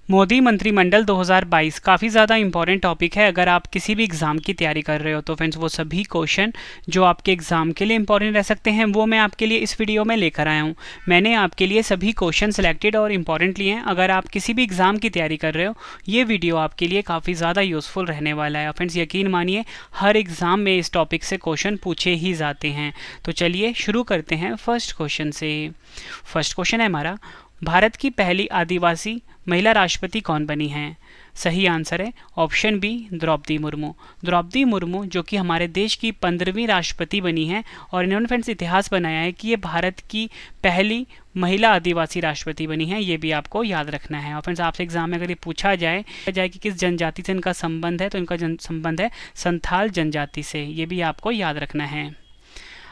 मोदी मंत्रिमंडल 2022 काफ़ी ज़्यादा इंपॉर्टेंट टॉपिक है। अगर आप किसी भी एग्ज़ाम की तैयारी कर रहे हो तो फ्रेंड्स वो सभी क्वेश्चन जो आपके एग्ज़ाम के लिए इंपॉर्टेंट रह सकते हैं वो मैं आपके लिए इस वीडियो में लेकर आया हूँ। मैंने आपके लिए सभी क्वेश्चन सेलेक्टेड और इम्पॉर्टेंट लिए हैं। अगर आप किसी भी एग्ज़ाम की तैयारी कर रहे हो ये वीडियो आपके लिए काफ़ी ज़्यादा यूज़फुल रहने वाला है। फ्रेंड्स यकीन मानिए हर एग्ज़ाम में इस टॉपिक से क्वेश्चन पूछे ही जाते हैं। तो चलिए शुरू करते हैं फर्स्ट क्वेश्चन से। फर्स्ट क्वेश्चन है हमारा, भारत की पहली आदिवासी महिला राष्ट्रपति कौन बनी हैं? सही आंसर है ऑप्शन बी द्रौपदी मुर्मू। द्रौपदी मुर्मू जो कि हमारे देश की 15वीं राष्ट्रपति बनी हैं और इन्होंने फ्रेंड्स इतिहास बनाया है कि ये भारत की पहली महिला आदिवासी राष्ट्रपति बनी है। ये भी आपको याद रखना है। और फ्रेंड्स आपसे एग्जाम में अगर ये पूछा जाए कि किस जनजाति से इनका संबंध है तो इनका संबंध है संथाल जनजाति से। ये भी आपको याद रखना है।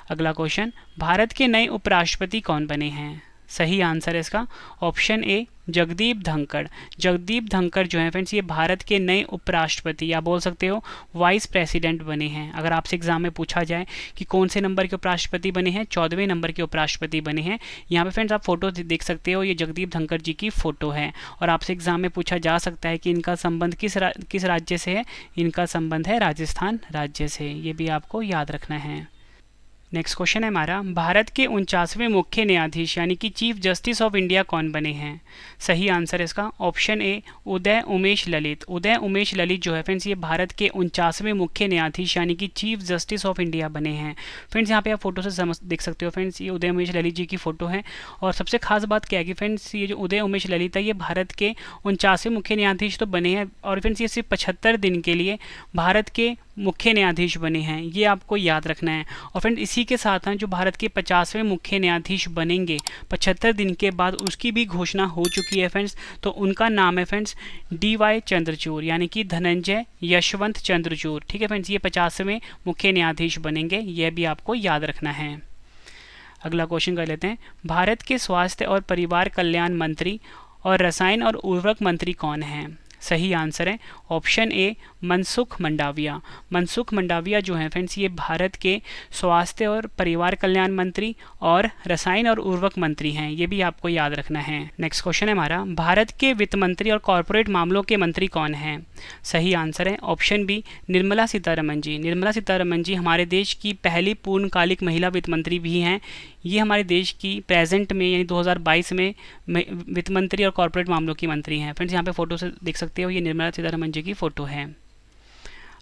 अगला क्वेश्चन, भारत के नए उपराष्ट्रपति कौन बने हैं? सही आंसर है इसका ऑप्शन ए जगदीप धनखड़। जगदीप धनखड़ जो है फ्रेंड्स ये भारत के नए उपराष्ट्रपति या बोल सकते हो वाइस प्रेसिडेंट बने हैं। अगर आपसे एग्जाम में पूछा जाए कि कौन से नंबर के उपराष्ट्रपति बने हैं, 14वें नंबर के उपराष्ट्रपति बने हैं। यहाँ पे फ्रेंड्स आप फोटो देख सकते हो, ये जगदीप धनखड़ जी की फोटो है। और आपसे एग्जाम में पूछा जा सकता है कि इनका संबंध किस राज्य से है? इनका संबंध है राजस्थान राज्य से। ये भी आपको याद रखना है। नेक्स्ट क्वेश्चन है हमारा, भारत के 49वें मुख्य न्यायाधीश यानी कि चीफ जस्टिस ऑफ इंडिया कौन बने हैं? सही आंसर है इसका ऑप्शन ए उदय उमेश ललित। उदय उमेश ललित जो है फ्रेंड्स ये भारत के 49वें मुख्य न्यायाधीश यानी कि चीफ जस्टिस ऑफ इंडिया बने हैं। फ्रेंड्स यहाँ पे आप फोटो से देख सकते हो फ्रेंड्स ये उदय उमेश ललित जी की फोटो है। और सबसे खास बात क्या है कि फ्रेंड्स ये जो उदय उमेश ललित है ये भारत के 49वें मुख्य न्यायाधीश तो बने हैं और फ्रेंड्स ये सिर्फ 75 दिन के लिए भारत के मुख्य न्यायाधीश बने हैं। ये आपको याद रखना है। और फ्रेंड इसी के साथ जो भारत के 50वें मुख्य न्यायाधीश बनेंगे 75 दिन के बाद उसकी भी घोषणा हो चुकी है फ्रेंड्स। तो उनका नाम है फ्रेंड्स DY चंद्रचूड़ यानी कि धनंजय यशवंत चंद्रचूड़। ठीक है फ्रेंड्स ये 50वें मुख्य न्यायाधीश बनेंगे। यह भी आपको याद रखना है। अगला क्वेश्चन कर लेते हैं, भारत के स्वास्थ्य और परिवार कल्याण मंत्री और रसायन और उर्वरक मंत्री कौन हैं? सही आंसर है ऑप्शन ए मनसुख मंडाविया। मनसुख मंडाविया जो है फ्रेंड्स ये भारत के स्वास्थ्य और परिवार कल्याण मंत्री और रसायन और उर्वरक मंत्री हैं। ये भी आपको याद रखना है। नेक्स्ट क्वेश्चन है हमारा, भारत के वित्त मंत्री और कॉरपोरेट मामलों के मंत्री कौन हैं? सही आंसर है ऑप्शन बी निर्मला सीतारमन जी। निर्मला सीतारमन जी हमारे देश की पहली पूर्णकालिक महिला वित्त मंत्री भी हैं। ये हमारे देश की प्रेजेंट में यानी 2022 में वित्त मंत्री और कॉरपोरेट मामलों की मंत्री हैं। फ्रेंड्स यहाँ पे फोटो से देख सकते हो ये निर्मला सीतारमन जी की फोटो है।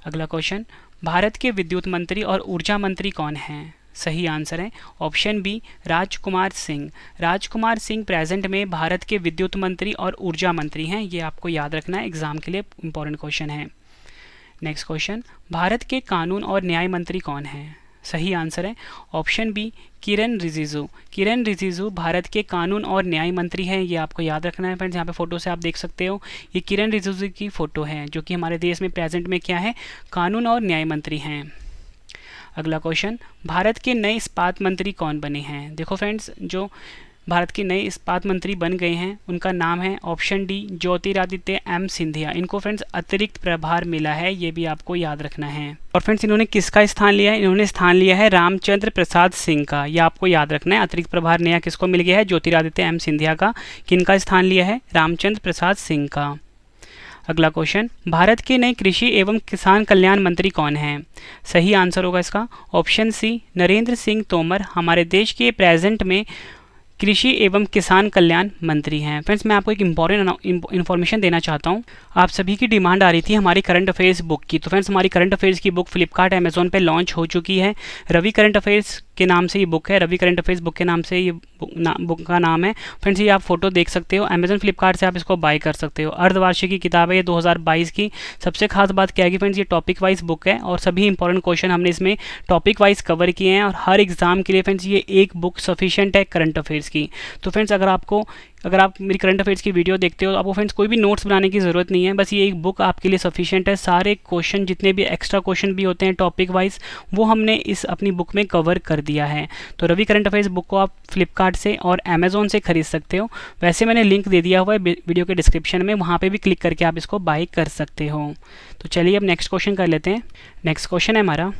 अगला क्वेश्चन, भारत के विद्युत मंत्री और ऊर्जा मंत्री कौन हैं? सही आंसर है option B Rajkumar Singh. Rajkumar Singh present में भारत के विद्युत मंत्री और ऊर्जा मंत्री हैं। ये आपको याद रखना है, एग्जाम के लिए इंपॉर्टेंट क्वेश्चन है। नेक्स्ट क्वेश्चन, भारत के कानून और न्याय मंत्री कौन हैं? सही आंसर है ऑप्शन बी किरण रिजिजू। किरण रिजिजू भारत के कानून और न्याय मंत्री हैं। ये आपको याद रखना है फ्रेंड्स। यहाँ पे फोटो से आप देख सकते हो ये किरण रिजिजू की फोटो है जो कि हमारे देश में प्रेजेंट में क्या है, कानून और न्याय मंत्री हैं। अगला क्वेश्चन, भारत के नए इस्पात मंत्री कौन बने हैं? देखो फ्रेंड्स जो भारत के नए इस्पात मंत्री बन गए हैं उनका नाम है option D Jyotiraditya M Scindia. इनको फ्रेंड्स अतिरिक्त प्रभार मिला है। ये भी आपको याद रखना है। और फ्रेंड्स इन्होंने किसका स्थान लिया है? इन्होंने स्थान लिया है रामचंद्र प्रसाद सिंह का। ये आपको याद रखना है। अतिरिक्त प्रभार नया किसको मिल गया है? ज्योतिरादित्य M सिंधिया का। किनका स्थान लिया है? रामचंद्र प्रसाद सिंह का। अगला क्वेश्चन, भारत के नए कृषि एवं किसान कल्याण मंत्री कौन हैं? सही आंसर होगा इसका ऑप्शन सी नरेंद्र सिंह तोमर। हमारे देश के प्रेजेंट में कृषि एवं किसान कल्याण मंत्री हैं। फ्रेंड्स मैं आपको एक इंपॉर्टेंट इन्फॉर्मेशन देना चाहता हूं। आप सभी की डिमांड आ रही थी हमारी करंट अफेयर्स बुक की। तो फ्रेंड्स हमारी करंट अफेयर्स की बुक फ्लिपकार्ट अमेजोन पे लॉन्च हो चुकी है। रवि करंट अफेयर्स के नाम से ये बुक है। रवि करंट अफेयर्स बुक के नाम से ये बुक का नाम है। फ्रेंड्स ये आप फोटो देख सकते हो, अमेजोन फ्लिपकार्ट से आप इसको बाय कर सकते हो। अर्धवार्षिकी किताब है ये 2022 की। सबसे खास बात क्या है कि फ्रेंड्स ये टॉपिक वाइज बुक है और सभी इंपॉर्टेंट क्वेश्चन हमने इसमें टॉपिक वाइज कवर किए हैं। और हर एग्जाम के लिए फ्रेंड्स ये एक बुक सफिशिएंट है करंट अफेयर्स की। तो फ्रेंड्स अगर आप मेरी करंट अफेयर्स की वीडियो देखते हो तो आपको फ्रेंड्स कोई भी नोट्स बनाने की ज़रूरत नहीं है। बस ये एक बुक आपके लिए सफिशिएंट है। सारे क्वेश्चन जितने भी एक्स्ट्रा क्वेश्चन भी होते हैं टॉपिक वाइज वो हमने इस अपनी बुक में कवर कर दिया है। तो रवि करंट अफेयर्स बुक को आप फ्लिपकार्ट से और अमेजोन से खरीद सकते हो। वैसे मैंने लिंक दे दिया हुआ है वीडियो के डिस्क्रिप्शन में, वहाँ पर भी क्लिक करके आप इसको बाय कर सकते हो। तो चलिए अब नेक्स्ट क्वेश्चन कर लेते हैं। नेक्स्ट क्वेश्चन है हमारा,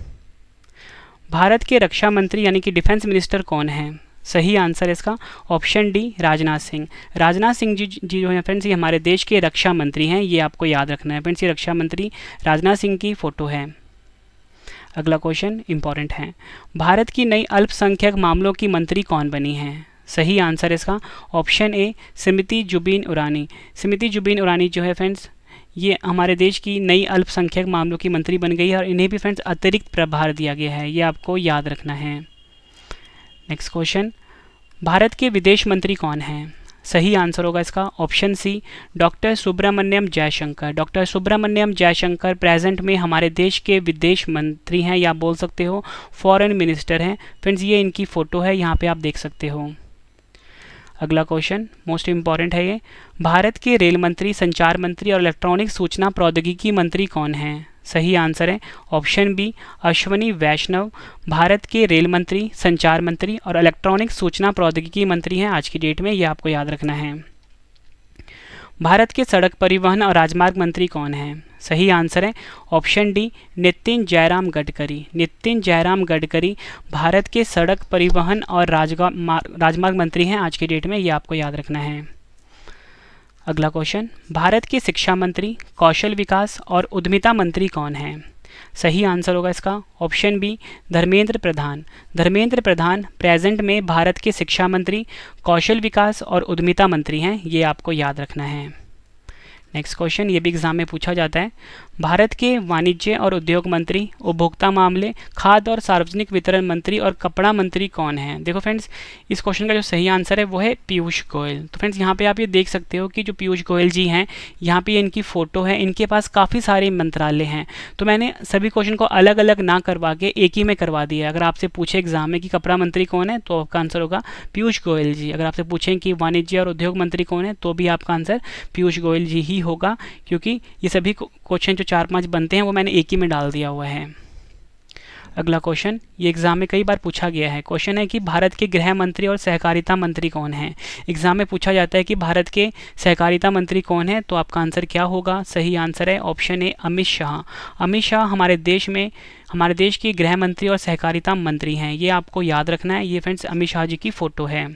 भारत के रक्षा मंत्री यानी कि डिफेंस मिनिस्टर कौन हैं? सही आंसर है इसका ऑप्शन डी राजनाथ सिंह। राजनाथ सिंह जी जो है फ्रेंड्स, ये हमारे देश के रक्षा मंत्री हैं, ये आपको याद रखना है फ्रेंड्स, ये रक्षा मंत्री राजनाथ सिंह की फ़ोटो है। अगला क्वेश्चन इंपॉर्टेंट है, भारत की नई अल्पसंख्यक मामलों की मंत्री कौन बनी हैं? सही आंसर है इसका ऑप्शन ए स्मृति जुबिन ईरानी। स्मृति जुबिन ईरानी जो है फ्रेंड्स, ये हमारे देश की नई अल्पसंख्यक मामलों की मंत्री बन गई है और इन्हें भी फ्रेंड्स अतिरिक्त प्रभार दिया गया है, ये आपको याद रखना है। नेक्स्ट क्वेश्चन, भारत के विदेश मंत्री कौन हैं? सही आंसर होगा इसका option C doctor Subrahmanyam Jaishankar. Doctor Subrahmanyam Jaishankar present में हमारे देश के विदेश मंत्री हैं, या आप बोल सकते हो फॉरेन मिनिस्टर हैं फ्रेंड्स, ये इनकी फ़ोटो है, यहाँ पे आप देख सकते हो। अगला क्वेश्चन मोस्ट इंपॉर्टेंट है ये, भारत के रेल मंत्री, संचार मंत्री और इलेक्ट्रॉनिक सूचना प्रौद्योगिकी मंत्री कौन हैं? सही आंसर है ऑप्शन बी अश्वनी वैष्णव। भारत के रेल मंत्री, संचार मंत्री और इलेक्ट्रॉनिक सूचना प्रौद्योगिकी मंत्री हैं आज की डेट में, ये आपको याद रखना है। भारत के सड़क परिवहन और राजमार्ग मंत्री कौन हैं? सही आंसर है ऑप्शन डी नितिन जयराम गडकरी। नितिन जयराम गडकरी भारत के सड़क परिवहन और राजमार्ग मंत्री हैं आज की डेट में, ये आपको याद रखना है। अगला क्वेश्चन, भारत के शिक्षा मंत्री, कौशल विकास और उद्यमिता मंत्री कौन हैं? सही आंसर होगा इसका option B Dharmendra Pradhan. Dharmendra Pradhan present में भारत के शिक्षा मंत्री, कौशल विकास और उद्यमिता मंत्री हैं, ये आपको याद रखना है। नेक्स्ट क्वेश्चन, ये भी एग्जाम में पूछा जाता है, भारत के वाणिज्य और उद्योग मंत्री, उपभोक्ता मामले, खाद्य और सार्वजनिक वितरण मंत्री और कपड़ा मंत्री कौन हैं? देखो फ्रेंड्स, इस क्वेश्चन का जो सही आंसर है वो है पीयूष गोयल। तो फ्रेंड्स यहाँ पे आप ये देख सकते हो कि जो पीयूष गोयल जी हैं, यहाँ पे इनकी फ़ोटो है, इनके पास काफ़ी सारे मंत्रालय हैं। तो मैंने सभी क्वेश्चन को अलग अलग ना करवा के एक ही में करवा दिया। अगर आपसे पूछे एग्जाम में कि कपड़ा मंत्री कौन है, तो आपका आंसर होगा पीयूष गोयल जी। अगर आपसे पूछें कि वाणिज्य और उद्योग मंत्री कौन है, तो भी आपका आंसर पीयूष गोयल जी ही होगा, क्योंकि ये सभी क्वेश्चन जो 4-5 बनते हैं वो मैंने एक ही में डाल दिया हुआ है। अगला क्वेश्चन, ये एग्जाम में कई बार पूछा गया है। क्वेश्चन है कि भारत के गृह मंत्री और सहकारिता मंत्री कौन हैं? एग्जाम में पूछा जाता है कि भारत के सहकारिता मंत्री कौन है, तो आपका आंसर क्या होगा? सही आंसर है ऑप्शन ए अमित शाह। अमित शाह हमारे देश के गृह मंत्री और सहकारिता मंत्री हैं, ये आपको याद रखना है। ये फ्रेंड्स अमित शाह जी की फ़ोटो है।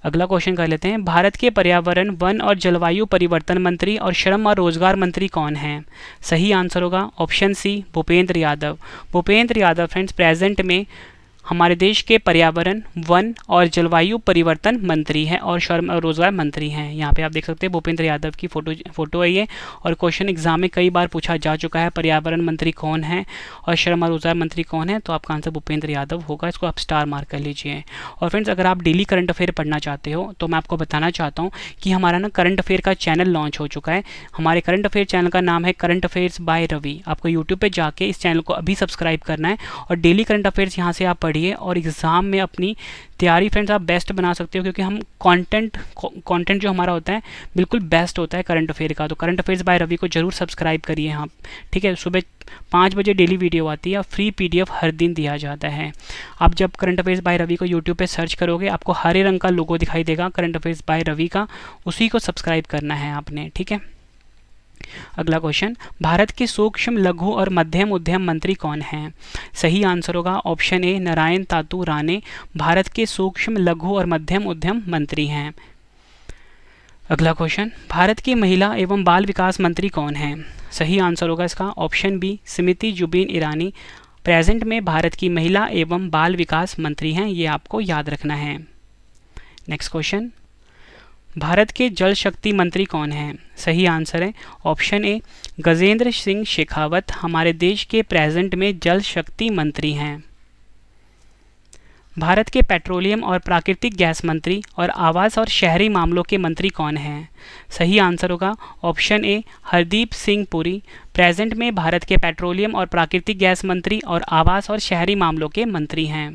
अगला क्वेश्चन कर लेते हैं, भारत के पर्यावरण, वन और जलवायु परिवर्तन मंत्री और श्रम और रोजगार मंत्री कौन हैं? सही आंसर होगा option C Bhupender Yadav. Bhupender Yadav friends present में हमारे देश के पर्यावरण, वन और जलवायु परिवर्तन मंत्री हैं और श्रम और रोजगार मंत्री हैं। यहाँ पे आप देख सकते हैं भूपेंद्र यादव की फ़ोटो है ये, और क्वेश्चन एग्जाम में कई बार पूछा जा चुका है, पर्यावरण मंत्री कौन है और श्रम और रोजगार मंत्री कौन है, तो आपका आंसर भूपेंद्र यादव होगा। इसको आप स्टार मार्क कर लीजिए। और फ्रेंड्स, अगर आप डेली करंट अफेयर पढ़ना चाहते हो तो मैं आपको बताना चाहता हूँ कि हमारा ना करंट अफेयर का चैनल लॉन्च हो चुका है। हमारे करंट अफेयर चैनल का नाम है करंट अफेयर्स बाय रवि। आपको यूट्यूब पर जाके इस चैनल को अभी सब्सक्राइब करना है और डेली करंट अफेयर्स यहाँ से आप पढ़िए और एग्जाम में अपनी तैयारी फ्रेंड्स आप बेस्ट बना सकते हो, क्योंकि हम कंटेंट जो हमारा होता है बिल्कुल बेस्ट होता है करंट अफेयर का। तो करंट अफेयर्स बाय रवि को जरूर सब्सक्राइब करिए आप, ठीक है। सुबह 5 बजे डेली वीडियो आती है, फ्री पीडीएफ हर दिन दिया जाता है। आप जब करंट अफेयर्स बाय रवि को यूट्यूब पे सर्च करोगे, आपको हरे रंग का लोगो दिखाई देगा करंट अफेयर्स बाय रवि का, उसी को सब्सक्राइब करना है आपने, ठीक है। अगला क्वेश्चन, भारत के सूक्ष्म, लघु और मध्यम उद्यम मंत्री कौन हैं? सही आंसर होगा ऑप्शन ए नारायण तातू राणे। भारत के सूक्ष्म, लघु और मध्यम उद्यम मंत्री हैं। अगला क्वेश्चन, भारत की महिला एवं बाल विकास मंत्री कौन हैं? सही आंसर होगा इसका option B Smriti Zubin Irani. Present में भारत की महिला एवं बाल विकास मंत्री हैं, ये आपको याद रखना है। नेक्स्ट क्वेश्चन, भारत के जल शक्ति मंत्री कौन हैं? सही आंसर है ऑप्शन ए गजेंद्र सिंह शेखावत। हमारे देश के प्रेजेंट में जल शक्ति मंत्री हैं। भारत के पेट्रोलियम और प्राकृतिक गैस मंत्री और आवास और शहरी मामलों के मंत्री कौन हैं? सही आंसर होगा option A Hardeep Singh Puri. Present में भारत के पेट्रोलियम और प्राकृतिक गैस मंत्री और आवास और शहरी मामलों के मंत्री हैं।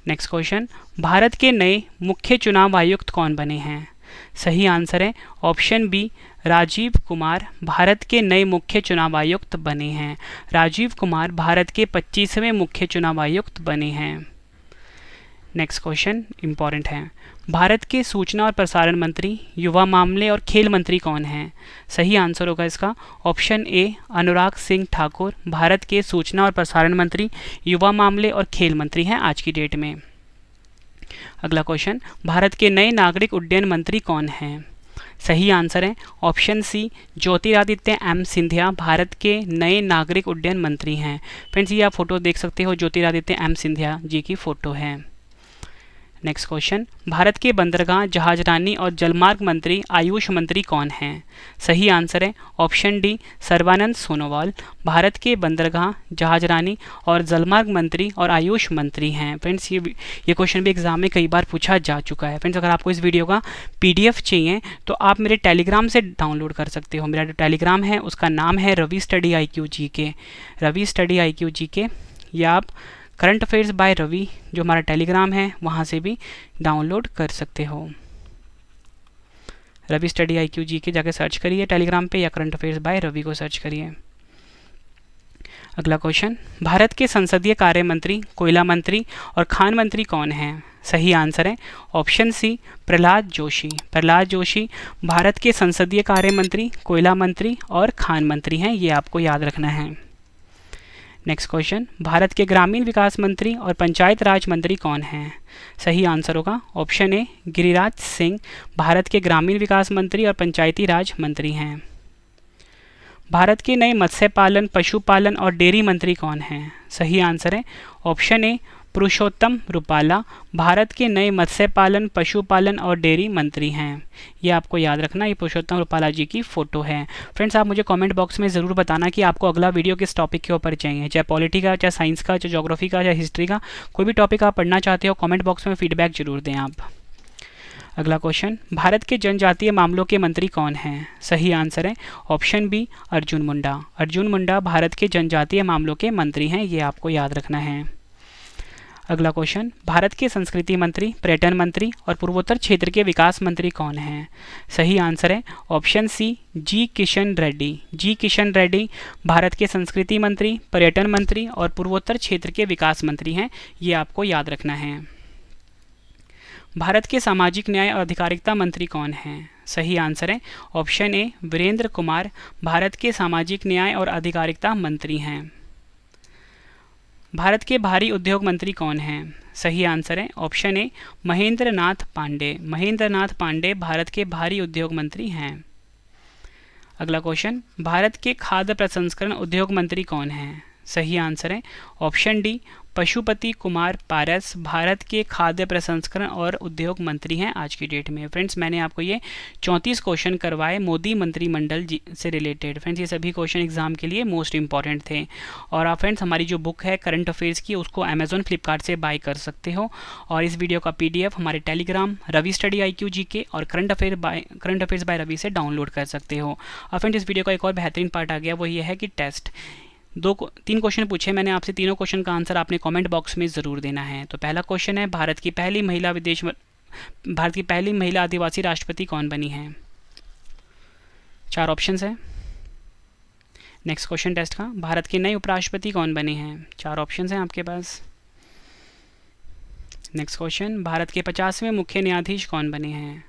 नेक्स्ट क्वेश्चन, भारत के नए मुख्य चुनाव आयुक्त कौन बने हैं? सही आंसर है ऑप्शन बी राजीव कुमार। भारत के नए मुख्य चुनाव आयुक्त बने हैं। राजीव कुमार भारत के 25वें मुख्य चुनाव आयुक्त बने हैं। नेक्स्ट क्वेश्चन इंपॉर्टेंट है, भारत के सूचना और प्रसारण मंत्री, युवा मामले और खेल मंत्री कौन हैं? सही आंसर होगा इसका ऑप्शन ए अनुराग सिंह ठाकुर। भारत के सूचना और प्रसारण मंत्री, युवा मामले और खेल मंत्री हैं आज की डेट में। अगला क्वेश्चन, भारत के नए नागरिक उड्डयन मंत्री कौन हैं? सही आंसर है option C, Jyotiraditya M Scindia Bharat के नए नागरिक उड्डयन मंत्री हैं। फ्रेंड्स ये आप फोटो देख सकते हो, ज्योतिरादित्य एम सिंधिया जी की फोटो है। नेक्स्ट क्वेश्चन, भारत के बंदरगाह, जहाजरानी और जलमार्ग मंत्री, आयुष मंत्री कौन हैं? सही आंसर है ऑप्शन डी, सर्बानंद सोनोवाल भारत के बंदरगाह, जहाजरानी और जलमार्ग मंत्री और आयुष मंत्री हैं। फ्रेंड्स ये क्वेश्चन भी एग्जाम में कई बार पूछा जा चुका है। फ्रेंड्स अगर आपको इस वीडियो का PDF चाहिए तो आप मेरे टेलीग्राम से डाउनलोड कर सकते हो। मेरा जो टेलीग्राम है उसका नाम है Ravi study IQ GK, Ravi study IQ GK, या आप करंट अफेयर्स बाय रवि जो हमारा टेलीग्राम है वहाँ से भी डाउनलोड कर सकते हो। रवि स्टडी IQ GK जाके सर्च करिए टेलीग्राम पे, या करंट अफेयर्स बाय रवि को सर्च करिए। अगला क्वेश्चन, भारत के संसदीय कार्य मंत्री, कोयला मंत्री और खान मंत्री कौन हैं? सही आंसर है ऑप्शन सी, प्रहलाद जोशी। प्रहलाद जोशी भारत के संसदीय कार्य मंत्री, कोयला मंत्री और खान मंत्री हैं, ये आपको याद रखना है। नेक्स्ट क्वेश्चन, भारत के ग्रामीण विकास मंत्री और पंचायत राज मंत्री कौन हैं? सही आंसर होगा ऑप्शन ए, गिरिराज सिंह भारत के ग्रामीण विकास मंत्री और पंचायती राज मंत्री हैं। भारत के नए मत्स्य पालन, पशुपालन और डेयरी मंत्री कौन हैं? सही आंसर है ऑप्शन ए, पुरुषोत्तम रुपाला भारत के नए मत्स्य पालन, पशुपालन और डेयरी मंत्री हैं। ये आपको याद रखना, ये पुरुषोत्तम रुपाला जी की फ़ोटो है। फ्रेंड्स आप मुझे कमेंट बॉक्स में ज़रूर बताना कि आपको अगला वीडियो किस टॉपिक के ऊपर चाहिए, चाहे पॉलिटी का, चाहे साइंस का, चाहे ज्योग्राफी का, चाहे हिस्ट्री का, कोई भी टॉपिक आप पढ़ना चाहते हो कमेंट बॉक्स में फीडबैक जरूर दें आप। अगला क्वेश्चन, भारत के जनजातीय मामलों के मंत्री कौन हैं? सही आंसर है ऑप्शन बी, अर्जुन मुंडा। अर्जुन मुंडा भारत के जनजातीय मामलों के मंत्री हैं, ये आपको याद रखना है। अगला क्वेश्चन, भारत के संस्कृति मंत्री, पर्यटन मंत्री और पूर्वोत्तर क्षेत्र के विकास मंत्री कौन हैं? सही आंसर है ऑप्शन सी, जी किशन रेड्डी। जी किशन रेड्डी भारत के संस्कृति मंत्री, पर्यटन मंत्री और पूर्वोत्तर क्षेत्र के विकास मंत्री हैं, ये आपको याद रखना है। भारत के सामाजिक न्याय और अधिकारिता मंत्री कौन हैं? सही आंसर है ऑप्शन ए, वीरेंद्र कुमार भारत के सामाजिक न्याय और अधिकारिता मंत्री हैं। भारत के भारी उद्योग मंत्री कौन हैं? सही आंसर है ऑप्शन ए, महेंद्र नाथ पांडे। महेंद्र नाथ पांडे भारत के भारी उद्योग मंत्री हैं। अगला क्वेश्चन, भारत के खाद्य प्रसंस्करण उद्योग मंत्री कौन हैं? सही आंसर है ऑप्शन डी, पशुपति कुमार पारस भारत के खाद्य प्रसंस्करण और उद्योग मंत्री हैं आज की डेट में। फ्रेंड्स मैंने आपको ये 34 क्वेश्चन करवाए मोदी मंत्रिमंडल से रिलेटेड। फ्रेंड्स ये सभी क्वेश्चन एग्जाम के लिए मोस्ट इंपॉर्टेंट थे। और आप फ्रेंड्स हमारी जो बुक है करंट अफेयर्स की उसको अमेजोन फ्लिपकार्ट से बाय कर सकते हो। और इस वीडियो का PDF हमारे Telegram Ravi study IQ GK और करंट अफेयर्स बाय रवि से डाउनलोड कर सकते हो। और फ्रेंड्स इस वीडियो का एक और बेहतरीन पार्ट आ गया, वो ये है कि टेस्ट 3 क्वेश्चन पूछे मैंने आपसे, तीनों क्वेश्चन का आंसर आपने कमेंट बॉक्स में ज़रूर देना है। तो पहला क्वेश्चन है, भारत की पहली महिला आदिवासी राष्ट्रपति कौन बनी है? 4 ऑप्शंस है। नेक्स्ट क्वेश्चन टेस्ट का, भारत के नए उपराष्ट्रपति कौन बने हैं? 4 ऑप्शंस हैं आपके पास। नेक्स्ट क्वेश्चन, भारत के 50वें मुख्य न्यायाधीश कौन बने हैं?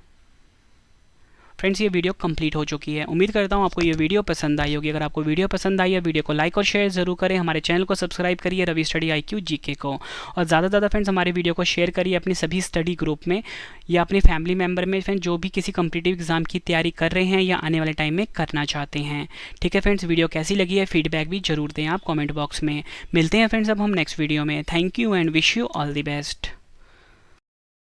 फ्रेंड्स ये वीडियो कंप्लीट हो चुकी है। उम्मीद करता हूँ आपको ये वीडियो पसंद आई होगी। अगर आपको वीडियो पसंद आई है वीडियो को लाइक और शेयर जरूर करें। हमारे चैनल को सब्सक्राइब करिए रवि स्टडी IQ GK को, और ज़्यादा से ज़्यादा फ्रेंड्स हमारे वीडियो को शेयर करिए अपने सभी स्टडी ग्रुप में या अपने फैमिली मेम्बर में, फ्रेंड्स जो भी किसी कम्पिटिटिव एग्जाम की तैयारी कर रहे हैं या आने वाले टाइम में करना चाहते हैं। ठीक है फ्रेंड्स, वीडियो कैसी लगी है फीडबैक भी जरूर दें आप कॉमेंट बॉक्स में। मिलते हैं फ्रेंड्स अब हम नेक्स्ट वीडियो में। Thank you and wish you all the best.